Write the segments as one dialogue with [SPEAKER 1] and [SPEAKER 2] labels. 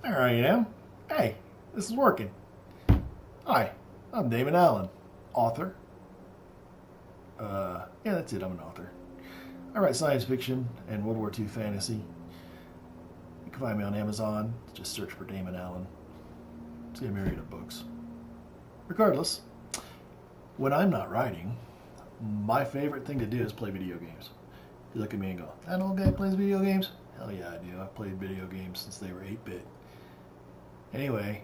[SPEAKER 1] There I am. Hey, this is working. Hi, I'm Damon Allen, author. Yeah, that's it. I'm an author. I write science fiction and World War II fantasy. You can find me on Amazon. Just search for Damon Allen. See a myriad of books. Regardless, when I'm not writing, my favorite thing to do is play video games. You look at me and go, that old guy plays video games? Hell yeah, I do. I've played video games since they were 8-bit. Anyway,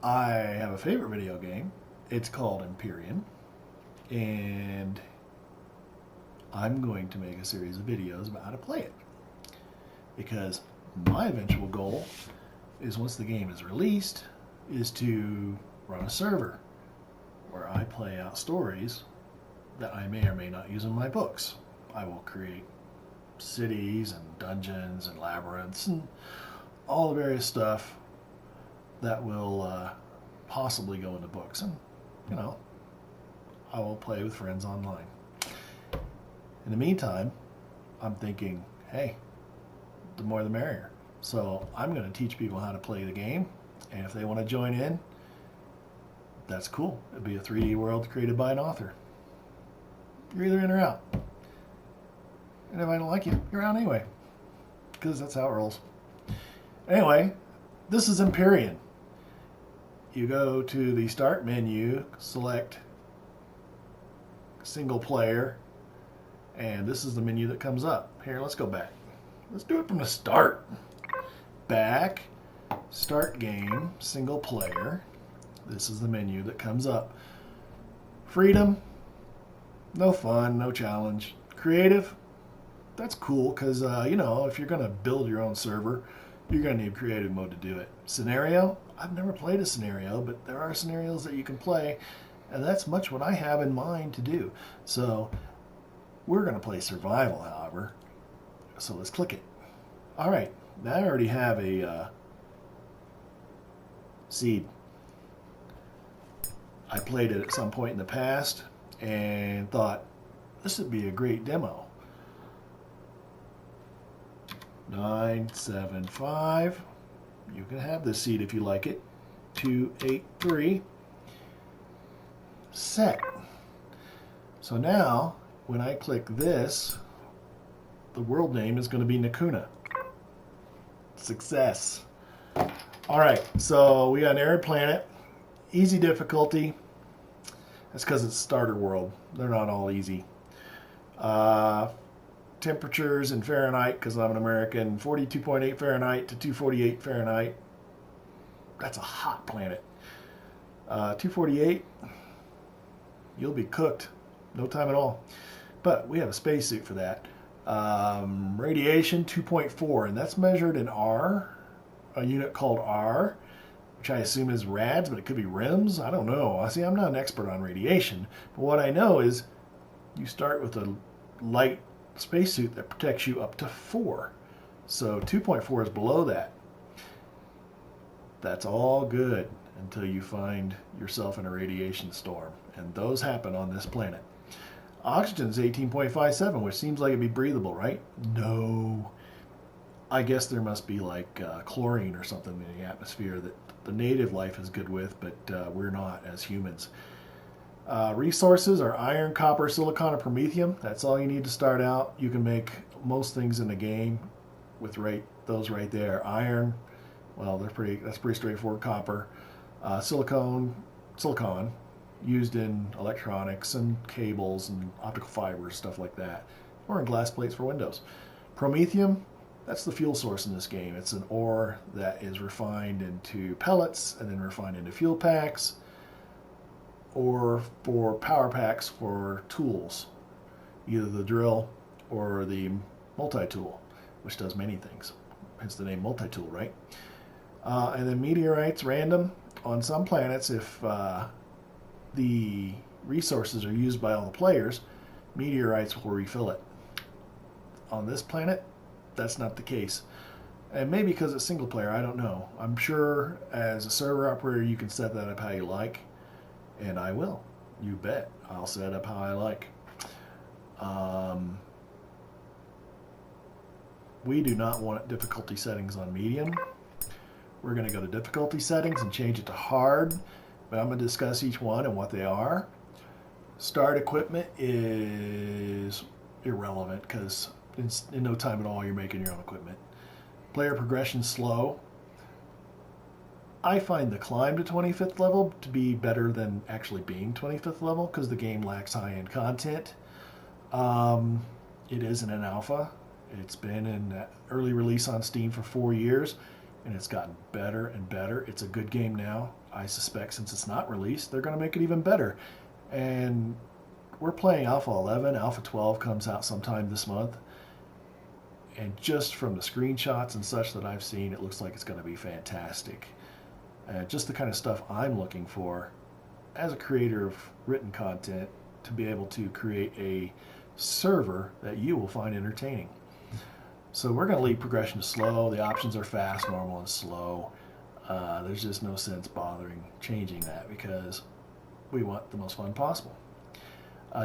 [SPEAKER 1] I have a favorite video game. It's called Empyrion. And I'm going to make a series of videos about how to play it. Because my eventual goal is, once the game is released, is to run a server where I play out stories that I may or may not use in my books. I will create cities and dungeons and labyrinths and all the various stuff that will possibly go into books. And, you know, I will play with friends online. In the meantime, I'm thinking, hey, the more the merrier. So I'm going to teach people how to play the game, and if they want to join in, that's cool. It'll be a 3D world created by an author. You're either in or out. And if I don't like you, you're out anyway, because that's how it rolls. Anyway, this is Empyrion. You go to the start menu, select single player, and this is the menu that comes up. Here, let's go back. Let's do it from the start. Back, start game, single player. This is the menu that comes up. Freedom, no fun, no challenge. Creative, that's cool because, you know, if you're going to build your own server, you're going to need creative mode to do it. Scenario, I've never played a scenario, but there are scenarios that you can play, and that's much what I have in mind to do. So we're going to play survival, however. So let's click it. All right, now I already have a seed. I played it at some point in the past and thought this would be a great demo. 975. You can have this seed if you like it. 283. Set. So now, when I click this, the world name is going to be Nakuna. Success. All right, so we got an arid planet. Easy difficulty. That's because it's starter world. They're not all easy. Temperatures in Fahrenheit, because I'm an American, 42.8 Fahrenheit to 248 Fahrenheit. That's a hot planet. 248, you'll be cooked. No time at all. But we have a spacesuit for that. Radiation 2.4, and that's measured in R, a unit called R, which I assume is rads, but it could be rems. I don't know. See, I'm not an expert on radiation, but what I know is you start with a light spacesuit that protects you up to 4. So 2.4 is below that. That's all good until you find yourself in a radiation storm, and those happen on this planet. Oxygen's 18.57, which seems like it'd be breathable, right? No. I guess there must be like chlorine or something in the atmosphere that the native life is good with, but we're not as humans. Resources are iron, copper, silicon, and promethium. That's all you need to start out. You can make most things in the game with those right there. Iron, well, that's pretty straightforward. Copper, silicon, used in electronics and cables and optical fibers, stuff like that, or in glass plates for windows. Promethium, that's the fuel source in this game. It's an ore that is refined into pellets and then refined into fuel packs, or for power packs for tools, either the drill or the multi-tool, which does many things, hence the name multi-tool, right? And then meteorites, random. On some planets, if the resources are used by all the players, meteorites will refill it. On this planet, that's not the case. And maybe because it's single player, I don't know. I'm sure as a server operator you can set that up how you like, and I will. You bet. I'll set it up how I like. We do not want difficulty settings on medium. We're going to go to difficulty settings and change it to hard, but I'm going to discuss each one and what they are. Start equipment is irrelevant because in no time at all you're making your own equipment. Player progression slow. I find the climb to 25th level to be better than actually being 25th level because the game lacks high-end content. It isn't an alpha. It's been in early release on Steam for 4 years, and it's gotten better and better. It's a good game now. I suspect since it's not released, they're going to make it even better. And we're playing Alpha 11. Alpha 12 comes out sometime this month. And just from the screenshots and such that I've seen, it looks like it's going to be fantastic. Just the kind of stuff I'm looking for as a creator of written content to be able to create a server that you will find entertaining. So we're going to leave progression to slow. The options are fast, normal, and slow. There's just no sense bothering changing that because we want the most fun possible.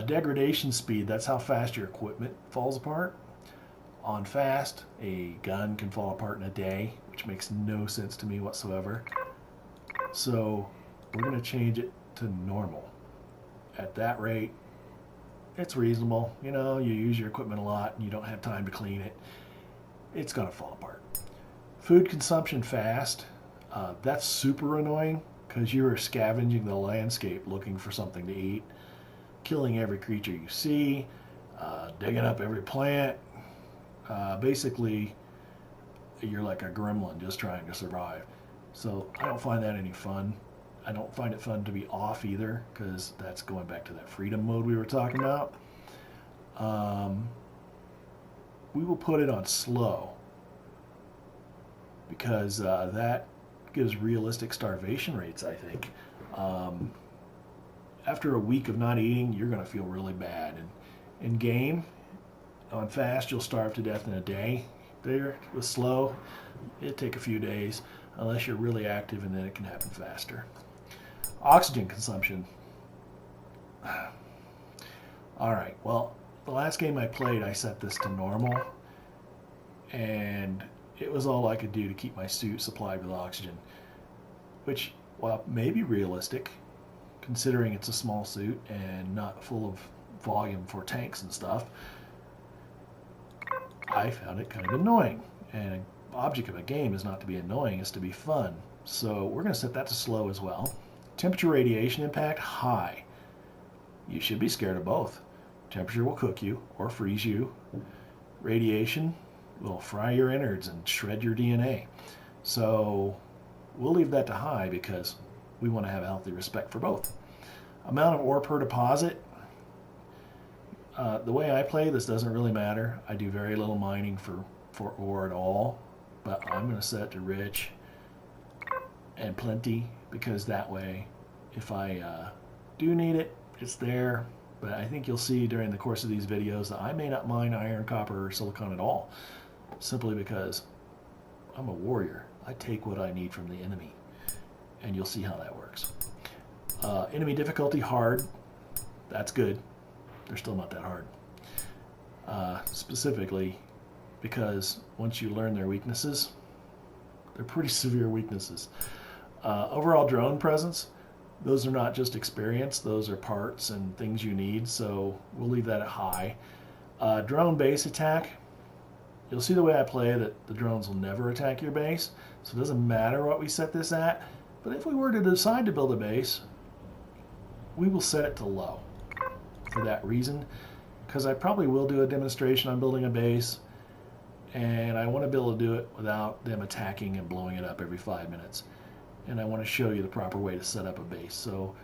[SPEAKER 1] Degradation speed, that's how fast your equipment falls apart. On fast, a gun can fall apart in a day, which makes no sense to me whatsoever. So we're going to change it to normal. At that rate, it's reasonable. You know, you use your equipment a lot and you don't have time to clean it. It's going to fall apart. Food consumption fast. That's super annoying because you are scavenging the landscape looking for something to eat, killing every creature you see, digging up every plant. Basically, you're like a gremlin just trying to survive. So I don't find that any fun. I don't find it fun to be off either because that's going back to that freedom mode we were talking about. We will put it on slow because that gives realistic starvation rates, I think. After a week of not eating, you're going to feel really bad. And in game, on fast, you'll starve to death in a day. There, with slow, it'll take a few days unless you're really active, and then it can happen faster. Oxygen consumption. All right, well, the last game I played, I set this to normal, and it was all I could do to keep my suit supplied with oxygen, which, while may be realistic, considering it's a small suit and not full of volume for tanks and stuff, I found it kind of annoying. And an object of a game is not to be annoying, it's to be fun. So we're going to set that to slow as well. Temperature radiation impact, high. You should be scared of both. Temperature will cook you or freeze you. Radiation will fry your innards and shred your DNA. So we'll leave that to high because we want to have a healthy respect for both. Amount of ore per deposit. The way I play, this doesn't really matter. I do very little mining for ore at all, but I'm going to set it to rich and plenty because that way, if I do need it, it's there. But I think you'll see during the course of these videos that I may not mine iron, copper, or silicon at all, simply because I'm a warrior. I take what I need from the enemy, and you'll see how that works. Enemy difficulty, hard. That's good. They're still not that hard. Specifically because once you learn their weaknesses, they're pretty severe weaknesses. Overall drone presence, those are not just experience, those are parts and things you need, so we'll leave that at high. Drone base attack, you'll see the way I play that the drones will never attack your base, so it doesn't matter what we set this at, but if we were to decide to build a base, we will set it to low for that reason, because I probably will do a demonstration on building a base, and I want to be able to do it without them attacking and blowing it up every 5 minutes. And I want to show you the proper way to set up a base. So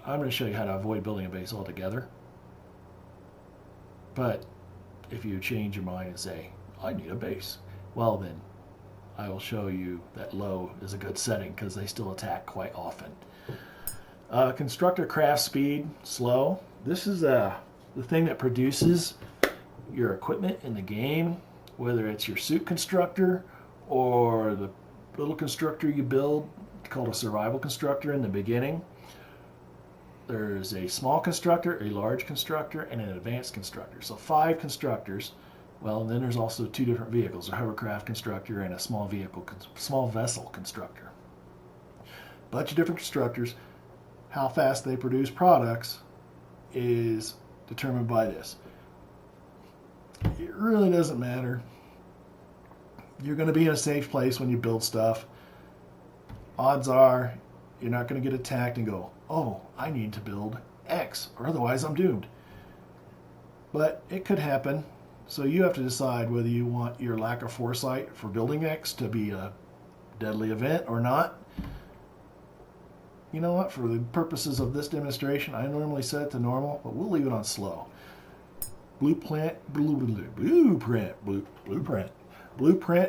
[SPEAKER 1] I'm going to show you how to avoid building a base altogether. But if you change your mind and say, I need a base, well then, I will show you that low is a good setting because they still attack quite often. Constructor craft speed, slow. This is the thing that produces your equipment in the game, whether it's your suit constructor or the little constructor you build called a survival constructor in the beginning. There's a small constructor, a large constructor, and an advanced constructor. So 5 constructors Well, then there's also two different vehicles, a hovercraft constructor and a small vessel constructor. Bunch of different constructors. How fast they produce products is determined by this. It really doesn't matter. You're going to be in a safe place when you build stuff. Odds are you're not going to get attacked and go, oh, I need to build X, or otherwise I'm doomed. But it could happen. So you have to decide whether you want your lack of foresight for building X to be a deadly event or not. You know what? For the purposes of this demonstration, I normally set it to normal, but we'll leave it on slow. Blueprint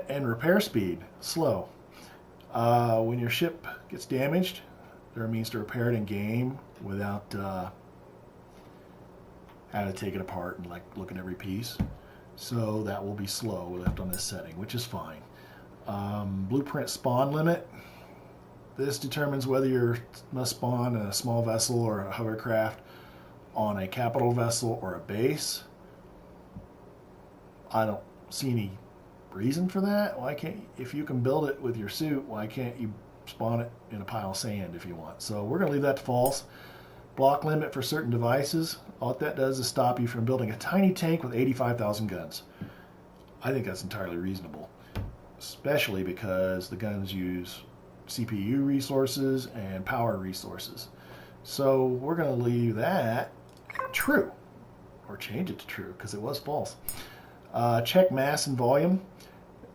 [SPEAKER 1] and repair speed, slow. When your ship gets damaged, there are means to repair it in game without having to take it apart and like look at every piece. So that will be slow left on this setting, which is fine. Blueprint spawn limit. This determines whether you must spawn in a small vessel or a hovercraft on a capital vessel or a base. I don't see any reason for that. Why can't, if you can build it with your suit, why can't you spawn it in a pile of sand if you want? So we're going to leave that to false. Block limit for certain devices. All that does is stop you from building a tiny tank with 85,000 guns. I think that's entirely reasonable, especially because the guns use CPU resources and power resources. So we're going to leave that true, or change it to true because it was false. Check mass and volume.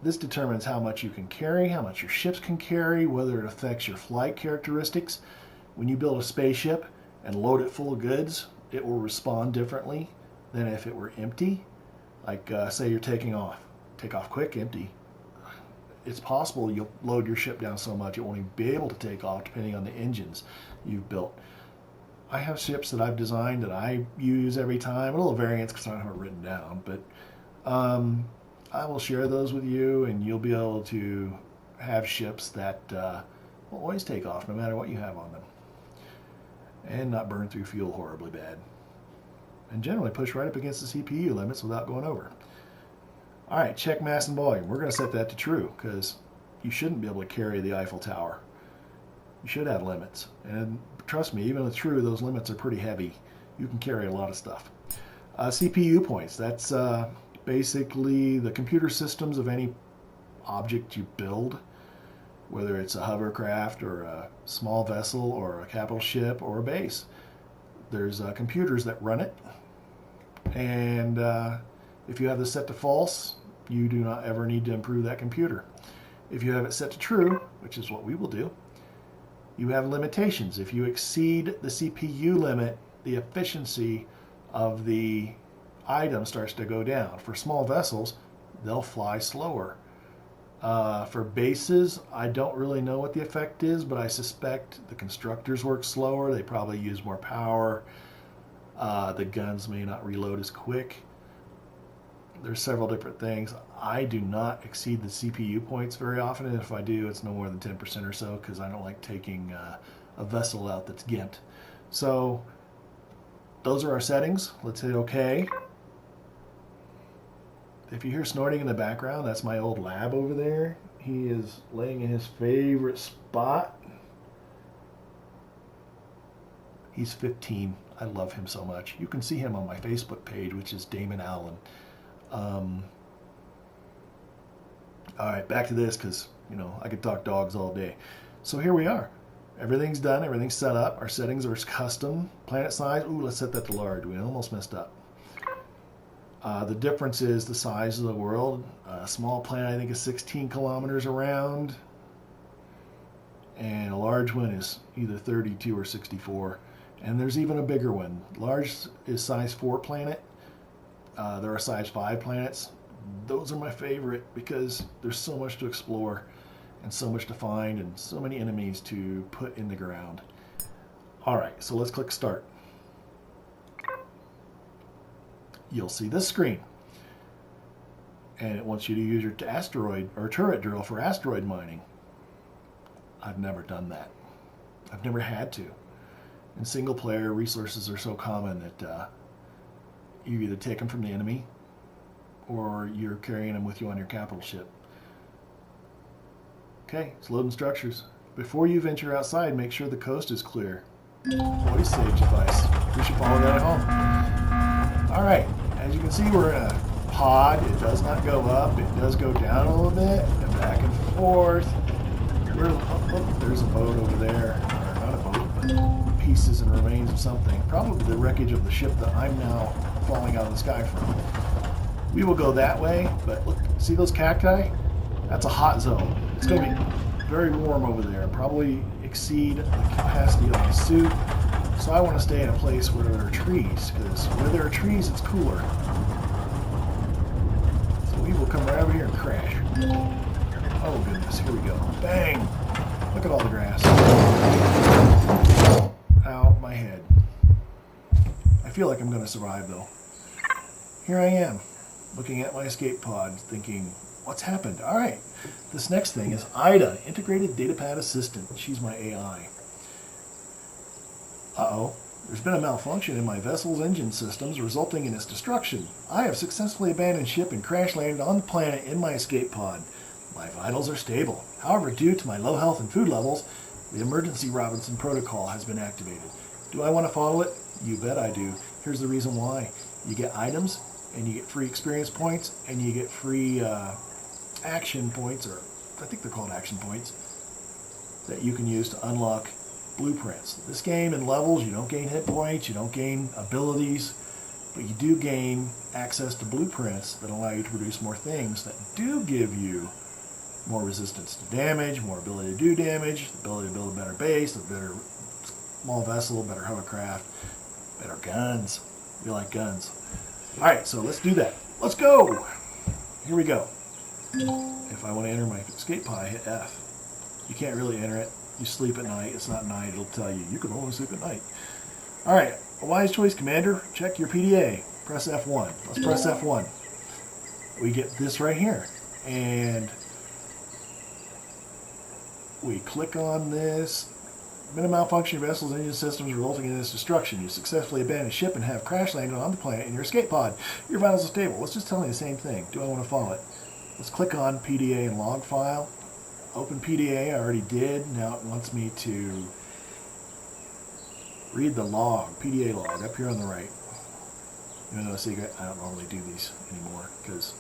[SPEAKER 1] This determines how much you can carry, how much your ships can carry, whether it affects your flight characteristics. When you build a spaceship and load it full of goods, it will respond differently than if it were empty. Like say you're taking off. Take off quick, empty. It's possible you'll load your ship down so much it won't even be able to take off depending on the engines you've built. I have ships that I've designed that I use every time. A little variance because I don't have it written down, but I will share those with you, and you'll be able to have ships that will always take off no matter what you have on them, and not burn through fuel horribly bad, and generally push right up against the CPU limits without going over. All right, check mass and volume. We're going to set that to true because you shouldn't be able to carry the Eiffel Tower. You should have limits, and trust me, even with true, those limits are pretty heavy. You can carry a lot of stuff. CPU points. That's basically the computer systems of any object you build, whether it's a hovercraft or a small vessel or a capital ship or a base. There's computers that run it, and if you have this set to false, you do not ever need to improve that computer. If you have it set to true, which is what we will do, you have limitations. If you exceed the CPU limit, the efficiency of the item starts to go down. For small vessels, they'll fly slower. For bases, I don't really know what the effect is, but I suspect the constructors work slower. They probably use more power. The guns may not reload as quick. There's several different things. I do not exceed the CPU points very often, and if I do, it's no more than 10% or so because I don't like taking a vessel out that's gimped. So those are our settings. Let's hit OK. If you hear snorting in the background, that's my old lab over there. He is laying in his favorite spot. He's 15. I love him so much. You can see him on my Facebook page, which is Damon Alan. All right, back to this because, you know, I could talk dogs all day. So here we are. Everything's done. Everything's set up. Our settings are custom. Planet size. Ooh, let's set that to large. We almost messed up. The difference is the size of the world. A small planet, I think, is 16 kilometers around. And a large one is either 32 or 64. And there's even a bigger one. Large is size 4 planet. There are size 5 planets. Those are my favorite because there's so much to explore and so much to find and so many enemies to put in the ground. All right, so let's click start. You'll see this screen, and it wants you to use your asteroid or turret drill for asteroid mining. I've never done that. I've never had to. In single player, resources are so common that you either take them from the enemy or you're carrying them with you on your capital ship. Okay, it's loading structures. Before you venture outside, make sure the coast is clear. Voice sage advice. We should follow that at home. Alright, as you can see, we're in a pod. It does not go up. It does go down a little bit and back and forth. There's a boat over there. Or not a boat, but pieces and remains of something. Probably the wreckage of the ship that I'm now falling out of the sky from. We will go that way, but look, see those cacti? That's a hot zone. It's going to be very warm over there, probably exceed the capacity of my suit. So I want to stay in a place where there are trees, because where there are trees, it's cooler. So we will come right over here and crash. Oh goodness, here we go. Bang! Look at all the grass. Ow, my head. I feel like I'm going to survive though. Here I am, looking at my escape pod, thinking, what's happened? All right, this next thing is Ida, Integrated Datapad Assistant. She's my AI. Uh-oh, there's been a malfunction in my vessel's engine systems, resulting in its destruction. I have successfully abandoned ship and crash landed on the planet in my escape pod. My vitals are stable. However, due to my low health and food levels, the emergency Robinson protocol has been activated. Do I want to follow it? You bet I do. Here's the reason why. You get items, and you get free experience points, and you get free action points, or I think they're called action points, that you can use to unlock blueprints. This game in levels, you don't gain hit points, you don't gain abilities, but you do gain access to blueprints that allow you to produce more things that do give you more resistance to damage, more ability to do damage, the ability to build a better base, a better small vessel, better hovercraft, better guns. We like guns. Alright, so let's do that. Let's go! Here we go. If I want to enter my escape pod, I hit F. You can't really enter it. You sleep at night. It's not night. It'll tell you. You can only sleep at night. Alright, a wise choice, Commander. Check your PDA. Press F1. Let's press F1. We get this right here. And we click on this. Minimum malfunction of vessels engine systems resulting in this destruction. You successfully abandoned ship and have crash landed on the planet in your escape pod. Your vitals are stable. Let's just tell me the same thing. Do I want to follow it? Let's click on PDA and log file. Open PDA. I already did. Now it wants me to read the log. PDA log up here on the right. Even though a secret, I don't normally do these anymore because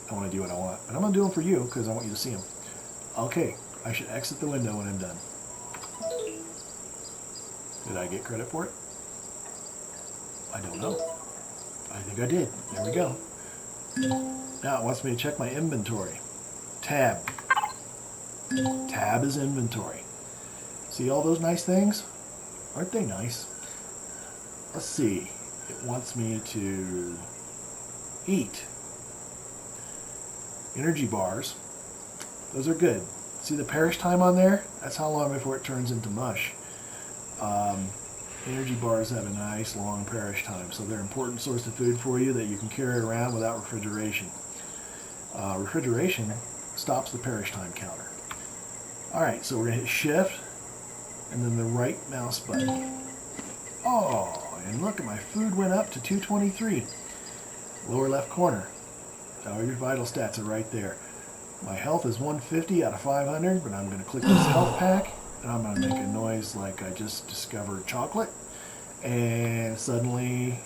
[SPEAKER 1] I want to do what I want. But I'm going to do them for you because I want you to see them. Okay. I should exit the window when I'm done. Did I get credit for it? I don't know. I think I did. There we go. Now it wants me to check my inventory. Tab. Tab is inventory. See all those nice things? Aren't they nice? Let's see. It wants me to eat. Energy bars. Those are good. See the perish time on there? That's how long before it turns into mush. Energy bars have a nice long perish time, so they're an important source of food for you that you can carry around without refrigeration. Refrigeration stops the perish time counter. Alright, so we're going to hit shift and then the right mouse button. Oh, and look at my food went up to 223. Lower left corner. Now your vital stats are right there. My health is 150 out of 500, but I'm going to click this health pack, and I'm going to make a noise like I just discovered chocolate. And suddenly,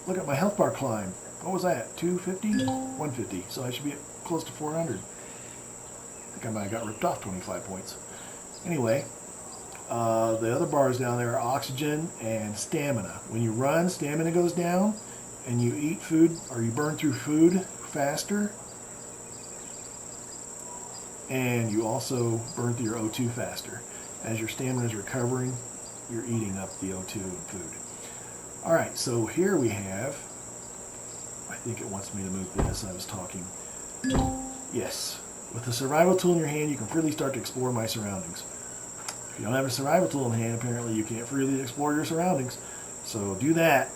[SPEAKER 1] look at my health bar climb. What was that? 250? 150. So I should be at close to 400. I think I might have got ripped off 25 points. Anyway, the other bars down there are oxygen and stamina. When you run, stamina goes down, and you eat food, or you burn through food faster. And you also burn through your O2 faster. As your stamina is recovering, you're eating up the O2 and food. Alright, so here we have, I think it wants me to move this, I was talking. Yes, with the survival tool in your hand, you can freely start to explore my surroundings. If you don't have a survival tool in hand, apparently you can't freely explore your surroundings. So do that.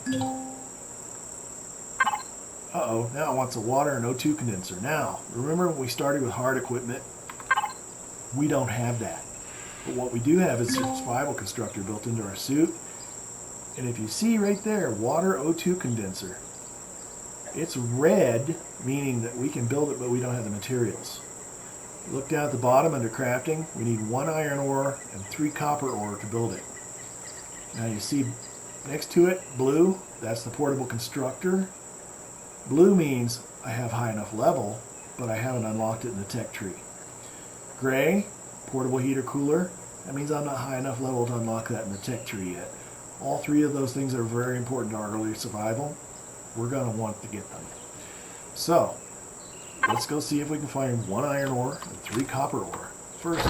[SPEAKER 1] Uh-oh, now it wants a water and O2 condenser. Now, remember when we started with hard equipment? We don't have that. But what we do have is a survival constructor built into our suit. And if you see right there, water O2 condenser. It's red, meaning that we can build it, but we don't have the materials. Look down at the bottom under crafting. We need 1 iron ore and 3 copper ore to build it. Now you see next to it, blue, that's the portable constructor. Blue means I have high enough level, but I haven't unlocked it in the tech tree. Gray, portable heater cooler, that means I'm not high enough level to unlock that in the tech tree yet. All 3 of those things are very important to our early survival. We're going to want to get them. So, let's go see if we can find 1 iron ore and 3 copper ore. First,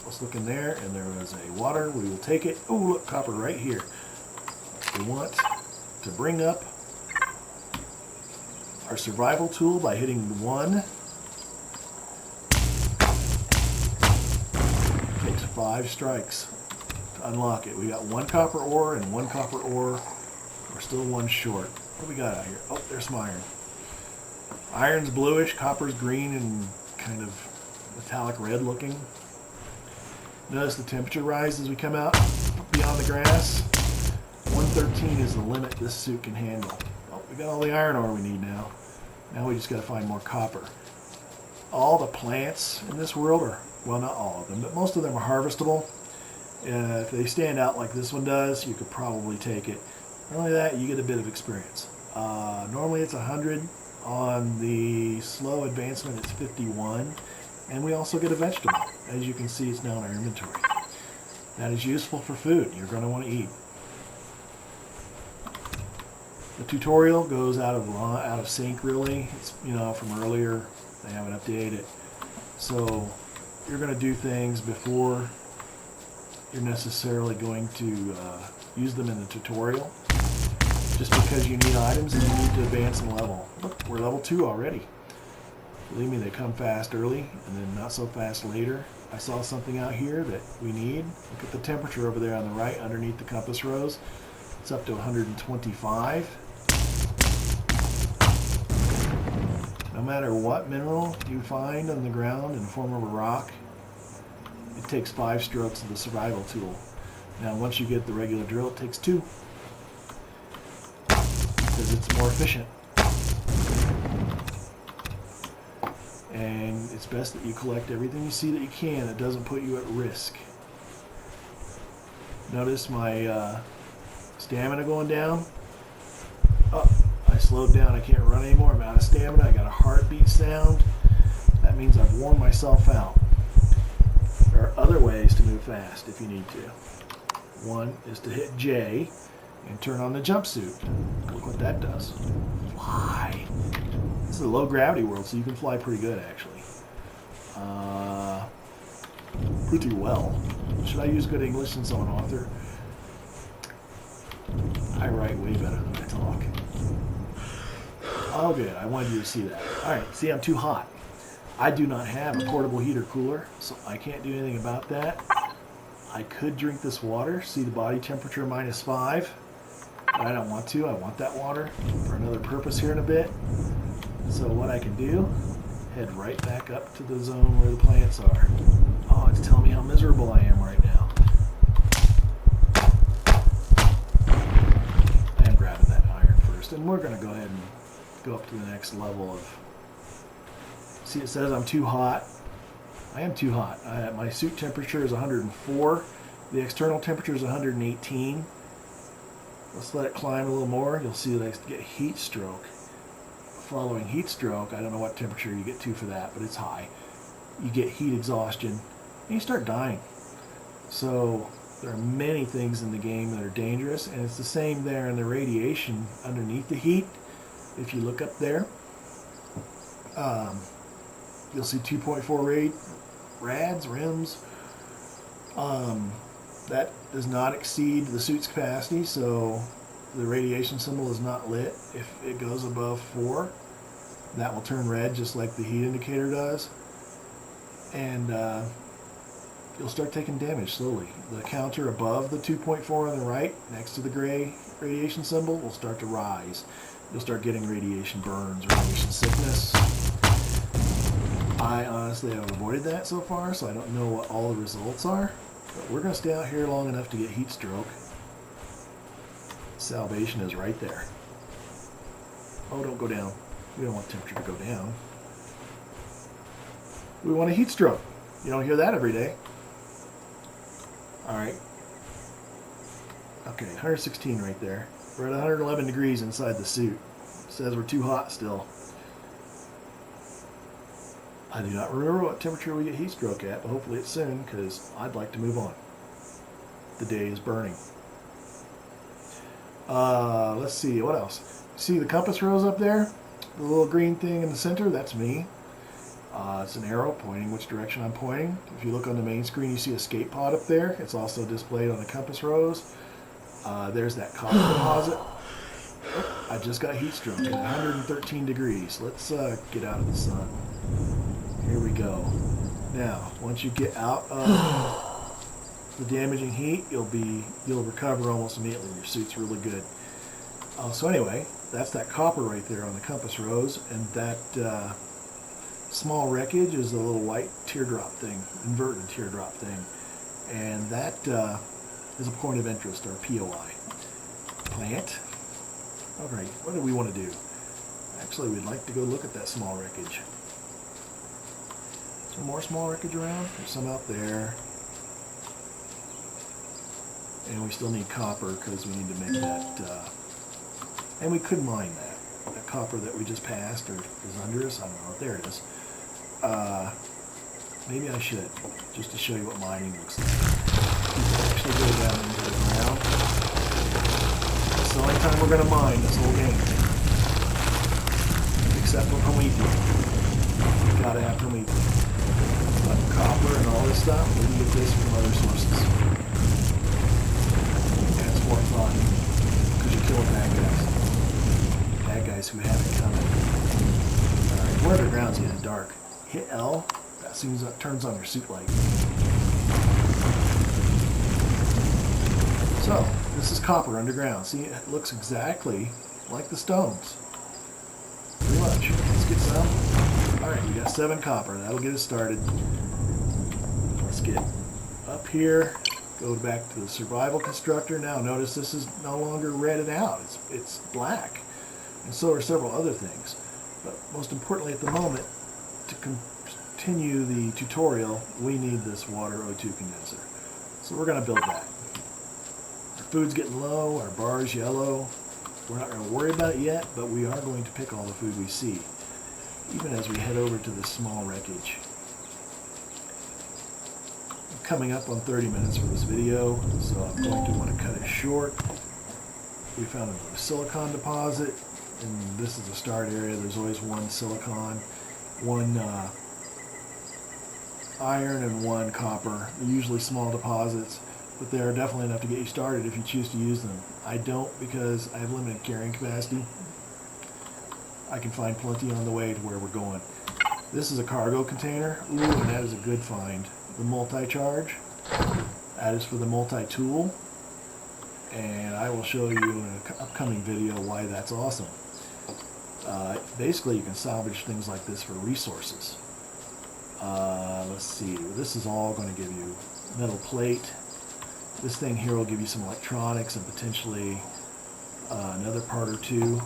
[SPEAKER 1] let's look in there, and there is a water. We will take it. Oh, look, copper right here. We want to bring up our survival tool by hitting 1. It takes 5 strikes to unlock it. We got 1 copper ore and 1 copper ore. We're still 1 short. What do we got out here? Oh, there's some iron. Iron's bluish, copper's green and kind of metallic red looking. Notice the temperature rise as we come out beyond the grass. 113 is the limit this suit can handle. Oh, we got all the iron ore we need now. Now we just got to find more copper. All the plants in this world are, well, not all of them, but most of them are harvestable. If they stand out like this one does, you could probably take it. Not only that, you get a bit of experience. Normally it's 100. On the slow advancement, it's 51. And we also get a vegetable. As you can see, it's now in our inventory. That is useful for food. You're going to want to eat. The tutorial goes out of sync, really. It's, from earlier. They haven't updated it. So you're going to do things before you're necessarily going to use them in the tutorial. Just because you need items and you need to advance in level. Look, we're level 2 already. Believe me, they come fast early and then not so fast later. I saw something out here that we need. Look at the temperature over there on the right underneath the compass rose. It's up to 125. No matter what mineral you find on the ground in the form of a rock, it takes 5 strokes of the survival tool. Now once you get the regular drill, it takes 2. Because it's more efficient. And it's best that you collect everything you see that you can that doesn't put you at risk. Notice my stamina going down. Oh, I slowed down. I can't run anymore. I'm out of stamina. I got a heartbeat sound. That means I've worn myself out. There are other ways to move fast if you need to. One is to hit J and turn on the jumpsuit. Look what that does. Fly. This is a low gravity world, so you can fly pretty good, actually. Pretty well. Should I use good English since I'm an author? I write way better than I talk. Oh, good. I wanted you to see that. Alright, see, I'm too hot. I do not have a portable heater cooler, so I can't do anything about that. I could drink this water. See the body temperature -5. But I don't want to. I want that water for another purpose here in a bit. So what I can do, head right back up to the zone where the plants are. Oh, it's telling me how miserable I am right now. I am grabbing that iron first, and we're going to go ahead and go up to the next level of... See, it says I'm too hot. I am too hot. My suit temperature is 104. The external temperature is 118. Let's let it climb a little more. You'll see that I get heat stroke. Following heat stroke, I don't know what temperature you get to for that, but it's high. You get heat exhaustion, and you start dying. So there are many things in the game that are dangerous, and it's the same there in the radiation underneath the heat. If you look up there, you'll see 2.4 rims. That does not exceed the suit's capacity, so the radiation symbol is not lit. If it goes above 4, that will turn red just like the heat indicator does. And you'll start taking damage slowly. The counter above the 2.4 on the right, next to the gray radiation symbol, will start to rise. You'll start getting radiation burns, radiation sickness. I honestly have avoided that so far, so I don't know what all the results are. But we're going to stay out here long enough to get heat stroke. Salvation is right there. Oh, don't go down. We don't want temperature to go down. We want a heat stroke. You don't hear that every day. All right. Okay, 116 right there. We're at 111 degrees inside the suit. It says we're too hot still. I do not remember what temperature we get heat stroke at, but hopefully it's soon, because I'd like to move on. The day is burning. Let's see, what else? See the compass rose up there? The little green thing in the center? That's me. It's an arrow pointing which direction I'm pointing. If you look on the main screen, you see a escape pod up there. It's also displayed on the compass rose. There's that copper deposit. Oh, I just got heat stroke at 113 degrees. Let's get out of the sun. Here we go. Now, once you get out of the damaging heat, you'll recover almost immediately. Your suit's really good. So anyway, that's that copper right there on the compass rose, and that small wreckage is a little white teardrop thing, inverted teardrop thing, and that is a point of interest, or POI. Plant. All right, what do we want to do? Actually, we'd like to go look at that small wreckage. Some more small wreckage around? There's some out there. And we still need copper because we need to make that, and we could mine that. That copper that we just passed or is under us, I don't know. There it is. Maybe I should, just to show you what mining looks like. You can actually go down into the ground. It's the only time we're going to mine this whole game. Except for Prometheus. You gotta have Prometheus. But copper and all this stuff, we can get this from other sources. And it's more fun, because you're killing bad guys. Bad guys who have it coming. Alright, we're underground, it's getting dark. Hit L, that turns on your suit light. So, this is copper underground. See, it looks exactly like the stones. Pretty much. Let's get some. Alright, we got 7 copper. That'll get us started. Let's get up here. Go back to the survival constructor. Now notice this is no longer redded out. It's black. And so are several other things. But most importantly at the moment, to continue the tutorial, we need this water O2 condenser. So we're going to build that. Our food's getting low, our bar's yellow. We're not going to worry about it yet, but we are going to pick all the food we see, even as we head over to this small wreckage. I'm coming up on 30 minutes for this video, so I'm going to want to cut it short. We found a silicon deposit, and this is the start area. There's always one silicon, one iron, and one copper. They're usually small deposits, but they're definitely enough to get you started if you choose to use them. I don't, because I have limited carrying capacity. I can find plenty on the way to where we're going. This is a cargo container. Ooh, and that is a good find. The multi-charge. That is for the multi-tool. And I will show you in an upcoming video why that's awesome. Basically, you can salvage things like this for resources. Let's see. This is all going to give you metal plate. This thing here will give you some electronics and potentially another part or two.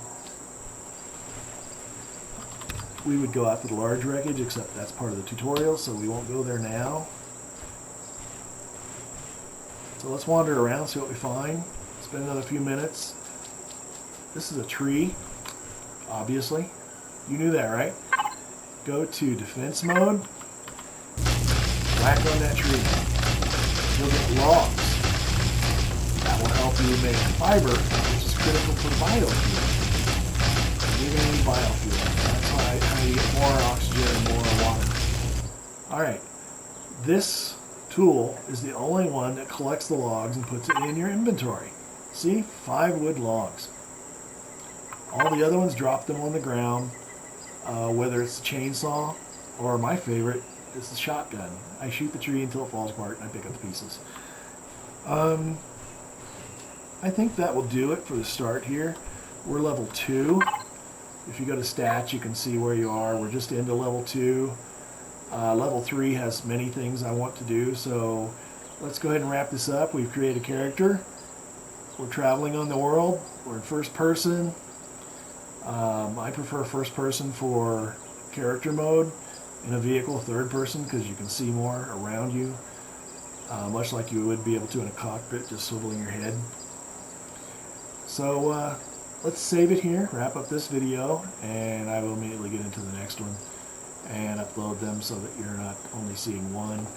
[SPEAKER 1] We would go out to the large wreckage, except that's part of the tutorial, so we won't go there now. So let's wander around, see what we find. Spend another few minutes. This is a tree, obviously. You knew that, right? Go to defense mode. Whack on that tree. You'll get logs. That will help you make fiber, which is critical for biofuel. You're going to need biofuel. That's how you get more oxygen and more water. Alright, this tool is the only one that collects the logs and puts it in your inventory. See? 5 wood logs. All the other ones, drop them on the ground, whether it's a chainsaw or my favorite is the shotgun. I shoot the tree until it falls apart and I pick up the pieces. I think that will do it for the start here. We're level 2. If you go to stats, you can see where you are. We're just into level 2. Level 3 has many things I want to do, so let's go ahead and wrap this up. We've created a character. We're traveling on the world. We're in first person. I prefer first person for character mode. In a vehicle, third person, because you can see more around you, much like you would be able to in a cockpit, just swiveling your head. So let's save it here, wrap up this video, and I will immediately get into the next one and upload them so that you're not only seeing one.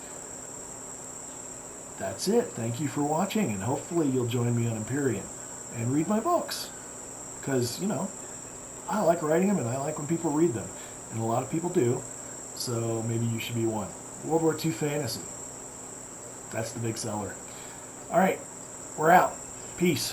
[SPEAKER 1] That's it. Thank you for watching, and hopefully you'll join me on Empyrion and read my books, because, you know, I like writing them and I like when people read them, and a lot of people do. So maybe you should be one. World War II fantasy. That's the big seller. All right, we're out. Peace.